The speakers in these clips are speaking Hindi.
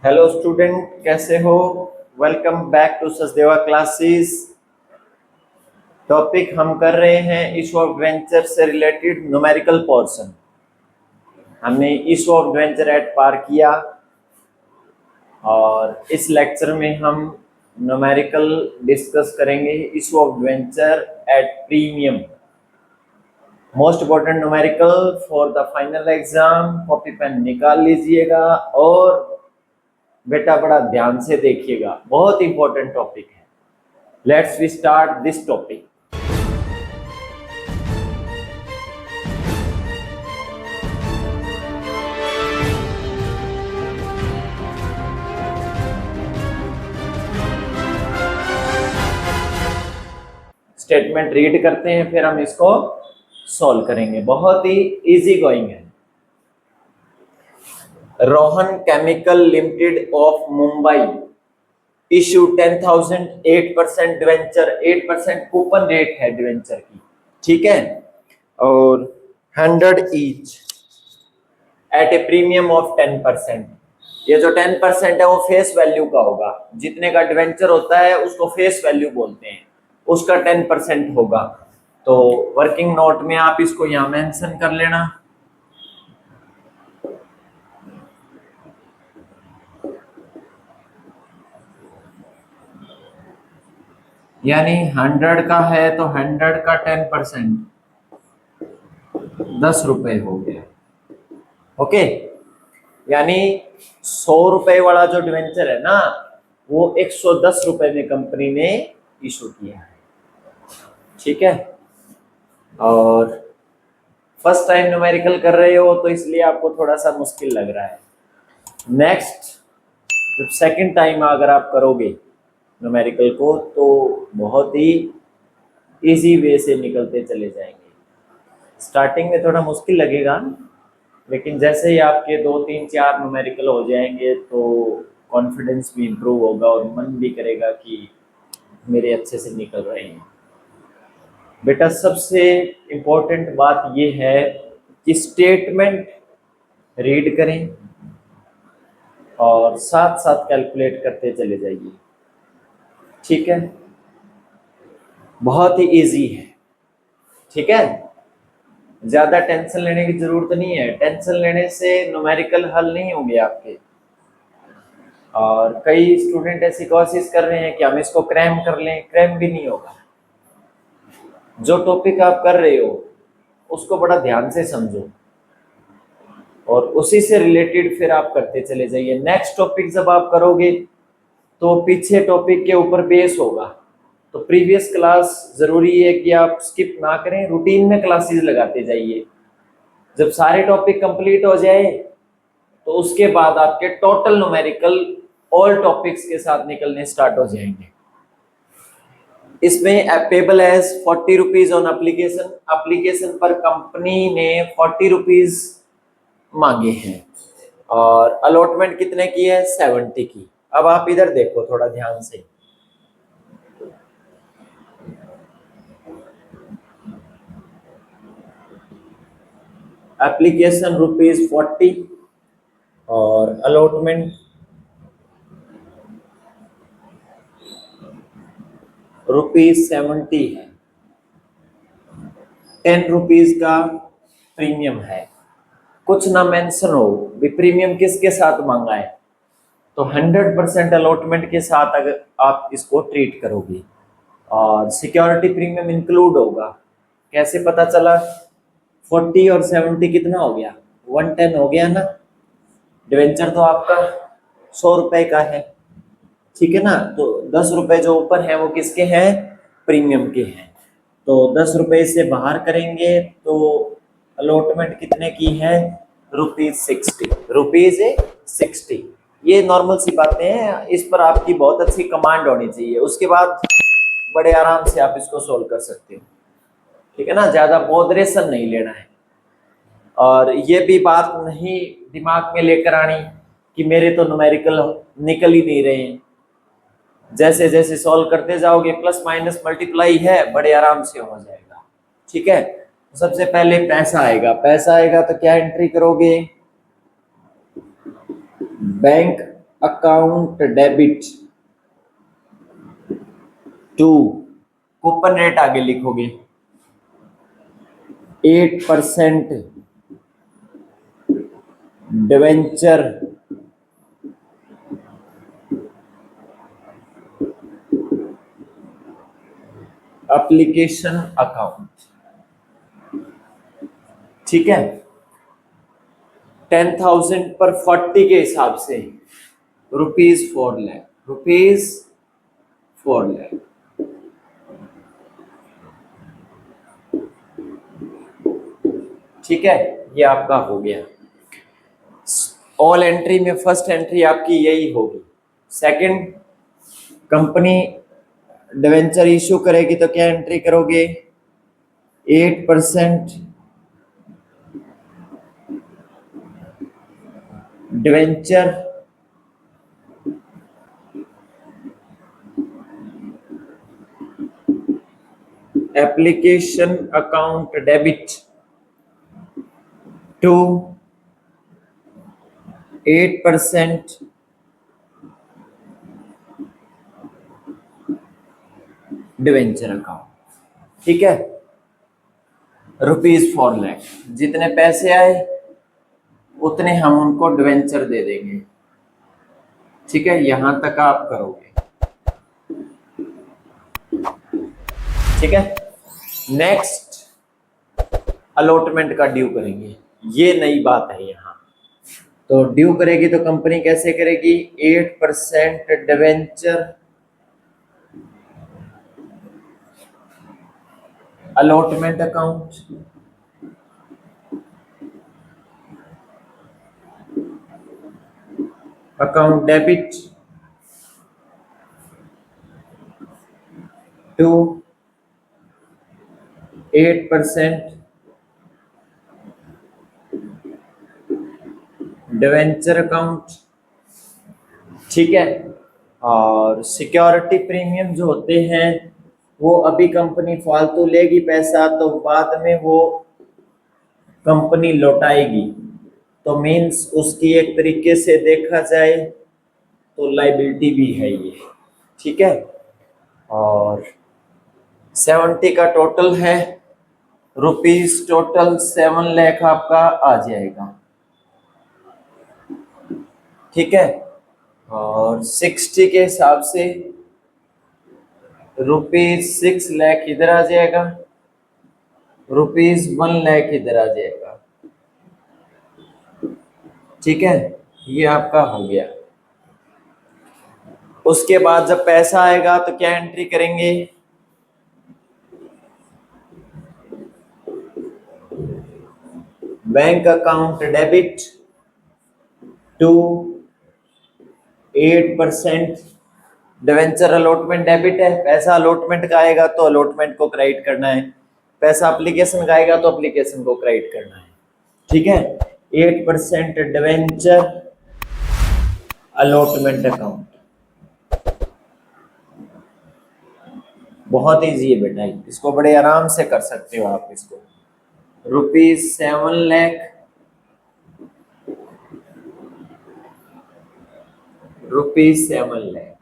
हेलो स्टूडेंट, कैसे हो? Welcome back to Sachdeva classes. Topic हम कर रहे हैं इशू ऑफ वेंचर से रिलेटेड न्यूमेरिकल पोर्शन। हमने issue of venture at par किया और इस लेक्चर में हम न्यूमेरिकल डिस्कस करेंगे issue of venture at premium. Most important numerical for the final exam. Copy pen निकाल लीजिएगा और बेटा बड़ा ध्यान से देखिएगा, बहुत इंपॉर्टेंट टॉपिक है। Let's we start this topic. Statement read करते हैं, फिर हम इसको सॉल्व करेंगे। बहुत ही इजी गोइंग है। Rohan chemical limited of Mumbai issue 10,000 8% debenture, 8% coupon rate है डिवेंचर की, ठीक है, और 100 each eight A premium of 10%। ये जो 10% है वो फेस वैल्यू का होगा। जितने का डिवेंचर होता है उसको फेस वैल्यू बोलते हैं, उसका 10% होगा। तो वर्किंग नोट में आप इसको यहां मेंशन कर लेना। यानी 100 का है तो 100 का 10% 10 रुपए हो गया। ओके, यानी 100 रुपए वाला जो डिवेंचर है ना, वो 110 रुपए में कंपनी ने इशू किया है, ठीक है। और फर्स्ट टाइम न्यूमेरिकल कर रहे हो तो इसलिए आपको थोड़ा सा मुश्किल लग रहा है। नेक्स्ट जब सेकंड टाइम अगर आप करोगे न्यूमेरिकल को तो बहुत ही इजी वे से निकलते चले जाएंगे। स्टार्टिंग में थोड़ा मुश्किल लगेगा, लेकिन जैसे ही आपके 2 3 4 न्यूमेरिकल हो जाएंगे तो कॉन्फिडेंस भी इम्प्रूव होगा और मन भी करेगा कि मेरे अच्छे से निकल रहे हैं। बेटा सबसे इम्पोर्टेंट बात यह है कि स्टेटमेंट रीड करें और साथ साथ कैलकुलेट करते चले जाइए, ठीक है। बहुत ही इजी है, ठीक है। ज्यादा टेंशन लेने की जरूरत नहीं है। टेंशन लेने से न्यूमेरिकल हल नहीं होंगे आपके। और कई स्टूडेंट ऐसी कोशिश कर रहे हैं कि हम इसको क्रैम कर लें, क्रैम भी नहीं होगा। जो टॉपिक आप कर रहे हो उसको बड़ा ध्यान से समझो और उसी से रिलेटेड फिर आप करते चले जाइए। नेक्स्ट टॉपिक जब आप करोगे तो पीछे टॉपिक के ऊपर बेस होगा, तो प्रीवियस क्लास जरूरी है कि आप स्किप ना करें, रूटीन में क्लासेस लगाते जाइए। जब सारे टॉपिक कंप्लीट हो जाए तो उसके बाद आपके टोटल न्यूमेरिकल ऑल टॉपिक्स के साथ निकलने स्टार्ट हो जाएंगे। इसमें payable as 40 rupees on application. Application पर कंपनी ने 40 रुपीज मांगे हैं और अलॉटमेंट कितने की है? 70 की। अब आप इधर देखो थोड़ा ध्यान से। एप्लीकेशन ₹40 और अलॉटमेंट ₹70 है। 10 रुपीज का प्रीमियम है। कुछ ना मेंशन हो भी प्रीमियम किसके साथ मांगा है, तो 100% अलॉटमेंट के साथ अगर आप इसको ट्रीट करोगे और सिक्योरिटी प्रीमियम इंक्लूड होगा। कैसे पता चला? 40 और 70 कितना हो गया? 110 हो गया ना। डिवेंचर तो आपका 100 रुपए का है, ठीक है ना। तो 10 रुपए जो ऊपर है वो किसके हैं? प्रीमियम के हैं। तो 10 रुपए से बाहर करेंगे तो अलॉटमेंट कितने की है? ₹60। ये नॉर्मल सी बातें हैं, इस पर आपकी बहुत अच्छी कमांड होनी चाहिए। उसके बाद बड़े आराम से आप इसको सोल्व कर सकते हो, ठीक है ना। ज्यादा बॉदरेशन नहीं लेना है और ये भी बात नहीं दिमाग में लेकर आनी कि मेरे तो न्यूमेरिकल निकल ही नहीं रहे हैं। जैसे जैसे सॉल्व करते जाओगे प्लस माइनस मल्टीप्लाई है, बड़े आराम से हो जाएगा, ठीक है। सबसे पहले पैसा आएगा। पैसा आएगा तो क्या एंट्री करोगे? Bank account debit to, coupon rate आगे लिखोगे 8% डिवेंचर एप्लीकेशन अकाउंट, ठीक है। 10,000 पर 40 के हिसाब से ₹4 लाख, ₹4 लाख, ठीक है। ये आपका हो गया। ऑल एंट्री में फर्स्ट एंट्री आपकी यही होगी। सेकंड, कंपनी डिवेंचर इशू करेगी तो क्या एंट्री करोगे? 8% debenture application account debit to 8% debenture account, ठीक है। ₹4 लाख, जितने पैसे आए उतने हम उनको डिवेंचर दे देंगे, ठीक है। यहां तक आप करोगे, ठीक है। नेक्स्ट, अलॉटमेंट का ड्यू करेंगे, ये नई बात है यहाँ। तो ड्यू करेगी तो कंपनी कैसे करेगी? 8% debenture allotment account, account debit to 8% debenture account, ठीक है। और सिक्योरिटी प्रीमियम जो होते हैं वो अभी कंपनी फालतू लेगी पैसा, तो बाद में वो कंपनी लौटाएगी, तो मीन्स उसकी एक तरीके से देखा जाए तो लाइबिलिटी भी है ये, ठीक है। और 70 का टोटल है, टोटल 7 लाख आपका आ जाएगा, ठीक है। और 60 के हिसाब से ₹6 लाख इधर आ जाएगा, ₹1 लाख इधर आ जाएगा, ठीक है। ये आपका हो गया। उसके बाद जब पैसा आएगा तो क्या एंट्री करेंगे? Bank account debit to 8% debenture allotment debit है, पैसा अलॉटमेंट का आएगा तो अलॉटमेंट को क्रेडिट करना है, पैसा एप्लीकेशन का आएगा तो एप्लीकेशन को क्रेडिट करना है, ठीक है। 8% डिवेंचर अलॉटमेंट अकाउंट, बहुत इजी है बेटा, इसको बड़े आराम से कर सकते हो आप। इसको ₹7 लाख, ₹7 लाख,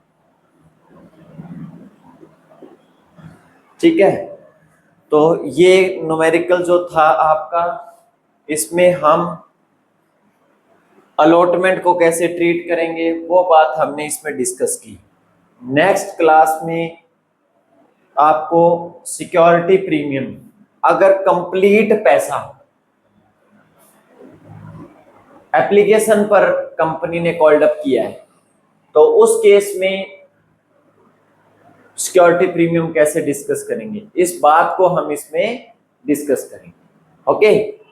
ठीक है। तो ये न्यूमेरिकल जो था आपका, इसमें हम अलॉटमेंट को कैसे ट्रीट करेंगे वो बात हमने इसमें डिस्कस की। नेक्स्ट क्लास में आपको सिक्योरिटी प्रीमियम, अगर कंप्लीट पैसा एप्लीकेशन पर कंपनी ने कॉल्ड अप किया है तो उस केस में सिक्योरिटी प्रीमियम कैसे डिस्कस करेंगे, इस बात को हम इसमें डिस्कस करेंगे, ओके।